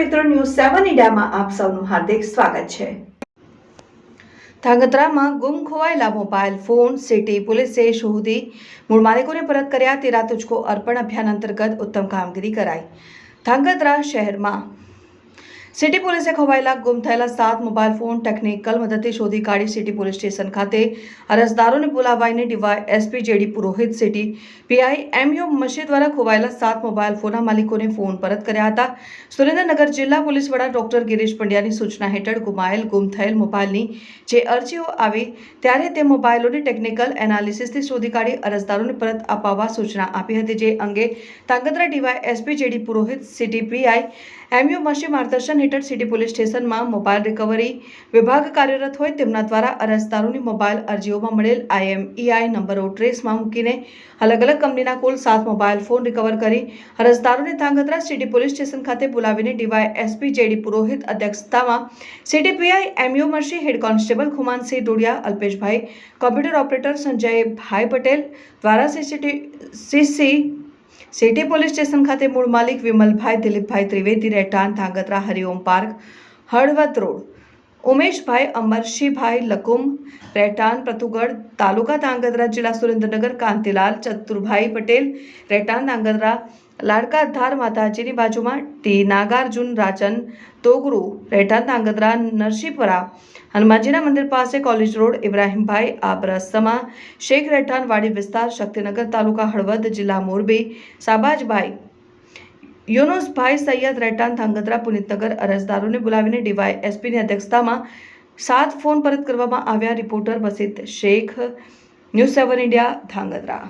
મિત્રો, ન્યૂઝ 7 ઇન્ડિયામાં આપ સૌનું હાર્દિક સ્વાગત છે। ધાંગધ્રામાં ગુમ ખોવાયેલા મોબાઈલ ફોન સિટી પોલીસે શોધી મૂળ માલિકોને પરત કર્યા। તેરા તુજકો અર્પણ અભિયાન અંતર્ગત ઉત્તમ કામગીરી કરાઈ। ધાંગધ્રા શહેરમાં સિટી પોલીસે ખોવાયેલા ગુમ થયેલા 7 મોબાઈલ ફોન ટેકનિકલ મદદથી શોધી કાઢી। સિટી પોલીસ સ્ટેશન ખાતે અરજદારોને બોલાવાઈને ડીવાયએસપી જેડી પુરોહિત, સિટી પીઆઈ એમયુ મશી દ્વારા ખોવાયેલા 7 મોબાઈલ ફોનના માલિકોને ફોન પરત કર્યા હતા। સુરેન્દ્રનગર જિલ્લા પોલીસ વડા ડોક્ટર ગિરીશ પંડ્યાની સૂચના હેઠળ ગુમ થયેલ મોબાઈલની જે અરજીઓ આવી ત્યારે તે મોબાઈલોની ટેકનિકલ એનાલિસિસથી શોધી કાઢી અરજદારોને પરત અપાવવા સૂચના આપી હતી। જે અંગે ધાંગધ્રા ડીવાયએસપી જેડી પુરોહિત, સિટી પીઆઈ એમયુ મશી માર્ગદર્શન હેઠળ સિટી પોલીસ સ્ટેશનમાં મોબાઈલ રિકવરી વિભાગ કાર્યરત હોય તેમના દ્વારા અરજદારોની મોબાઈલ અરજીઓમાં મળેલ IMEI નંબરો ટ્રેસમાં મૂકીને અલગ અલગ કંપનીના કુલ 7 મોબાઈલ ફોન રિકવર કરી અરજદારોને ધાંગધ્રા સિટી પોલીસ સ્ટેશન ખાતે બોલાવીને ડીવાયએસપી જેડી પુરોહિત અધ્યક્ષતામાં city PI MU મશી, head constable Khumansinh Dodiya, અલ્પેશભાઈ, કોમ્પ્યુટર ઓપરેટર સંજયભાઈ પટેલ દ્વારા સિટી પોલીસ સ્ટેશન ખાતે મૂળ માલિક વિમલભાઈ દિલીપભાઈ ત્રિવેદી, રહેઠાણ ધાંગધ્રા હરિઓમ પાર્ક, હળવદ રોડ, ઉમેશભાઈ અમરશીભાઈ લકુમ, રહેઠાણ પ્રતુગઢ, તાલુકા ધાંગધ્રા, જિલ્લા સુરેન્દ્રનગર, કાંતિલાલ ચતુરભાઈ પટેલ, રહેઠાણ ધાંગધ્રા લાડકા ધાર માતાજીની બાજુમાં, ટી નાગાર્જુન રાજન તોગરુ, રહેઠાણ ધાંગધ્રા નરસિંહપરા હનુમાનજીના મંદિર પાસે, કોલેજ રોડ, ઇબ્રાહીમભાઈ આબરસમા શેખ, રહેઠાણ વાડી વિસ્તાર, શક્તિનગર તાલુકા, હળવદ જિલ્લા મોરબી, સાબાજભાઈ યુનુસભાઈ સૈયદ, રહેઠાણ ધાંગધ્રા પુનિતનગર અરજદારોને બોલાવીને ડીવાયએસપીની અધ્યક્ષતામાં 7 ફોન પરત કરવામાં આવ્યા। Reporter Basit Shaikh, news 7 India, Dhrangadhra.